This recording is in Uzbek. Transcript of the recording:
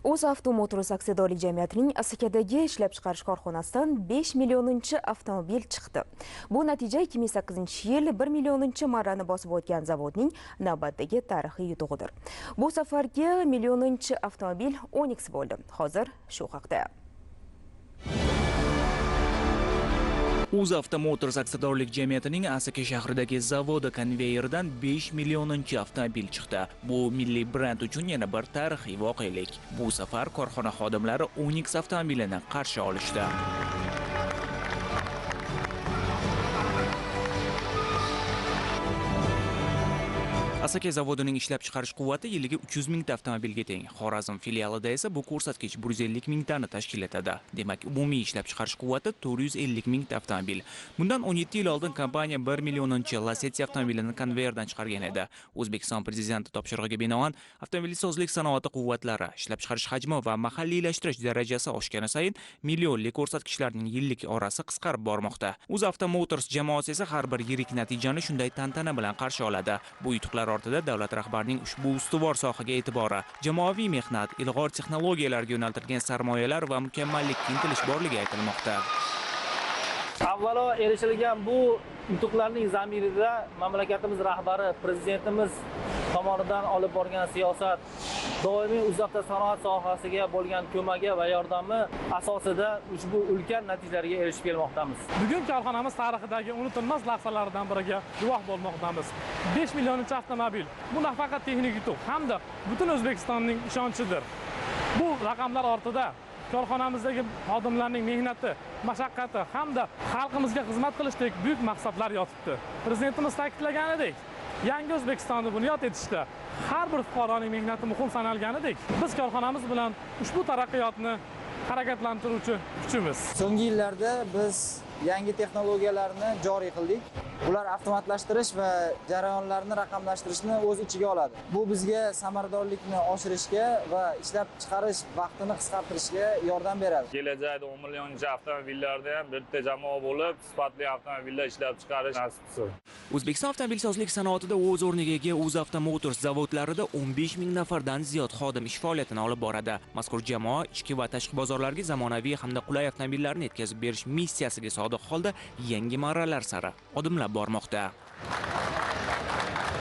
UzAvto Motors aksiyadorlik jamiyatining Asakadagi ishlab chiqarish korxonasidan 5 millioninchi avtomobil chiqdi. Bu natija 2008-yil 1 millioninchi marrani bosib o'tgan zavodning navbatdagi tarixiy yutug'idir. Bu safargi millioninchi avtomobil Onix bo'ldi. Hozir shu haqda. UzAvto Motors aksiyadorlik jamiyatining Asaka shahridagi zavodi konveyeridan 5 millioninchi avtomobil chiqdi. Bu milliy brend uchun yana bir tarixiy voqelik. Bu safar korxona xodimlari Onix avtomobilini qarshi olishdi. Asaka zavodining ishlab chiqarish quvvati yiliga 300 mingta avtomobilga teng. Xorazm filialida esa bu ko'rsatkich 150 mingtani tashkil etadi. Demak, umumiy ishlab chiqarish quvvati 450 mingta avtomobil. Bundan 17 yil oldin kompaniya 1 millioninchi Lacetti avtomobilini konveyerdan chiqargan edi. O'zbekiston prezidenti topshirig'iga binoan avtomobilsozlik sanoati quvvatlari, ishlab chiqarish hajmi va mahalliylashtirish darajasi oshgani sayin millionlik ko'rsatkichlarning yillik orasi qisqarib bormoqda. UzAvto Motors jamoasi esa har bir yirik natijani shunday tantana bilan qarshi oladi. Bu yutuqlar ortida davlat rahbarining ushbu ustuvor sohaga e'tibori, jamoaviy mehnat, ilg'or texnologiyalarga yo'naltirilgan sarmoyalar va mukammallikka intilish borligi aytilmoqda. Avvalo erishilgan bu yutuqlarning zamirida mamlakatimiz rahbari, prezidentimiz tomonidan olib borgan siyosat, doimiy UzAvto sanoat sohasiga bo'lgan ko'magi va yordami asosida ushbu ulkan natijalarga erishib kelmoqdamiz. Bugun korxonamiz tarixidagi unutilmas lahzalardan biriga guvoh bo'lmoqdamiz. 5 millioninchi avtomobil. Bu nafaqat texnik yutuq, hamda butun O'zbekistonning ishonchidir. Bu raqamlar ortida korxonamizdagi xodimlarning mehnati, mashaqqati hamda xalqimizga xizmat qilishdek buyuk maqsadlar yotibdi. Prezidentimiz ta'kidlaganidek, yangi O'zbekistonni bunyod etishda har bir fuqaroning mehnati muhim sanalganidek, biz korxonamiz bilan ushbu taraqqiyotni harakatlantiruvchi kuchimiz. So'nggi yillarda biz yangi texnologiyalarni joriy qildik. Ular avtomatlashtirish va jarayonlarni raqamlashtirishni o'z ichiga oladi. Bu bizga samaradorlikni oshirishga va ishlab chiqarish vaqtini qisqartirishga yordam beradi. Kelajakda 10 millionchi avtomobillarda ham bitta jamoa bo'lib, sifatli avtomobillar ishlab chiqarish nasib qilsin. O'zbekiston avtomobilsozlik sanoatida o'z o'rniga ega UzAvto Motors zavodlarida 15 ming nafardan ziyod xodim ish faoliyatini olib boradi. Mazkur jamoa ichki va tashqi bozorlarga zamonaviy hamda qulay avtomobillarni yetkazib berish missiyasiga sodiq holda yangi marralar sari odimlab bormoqda.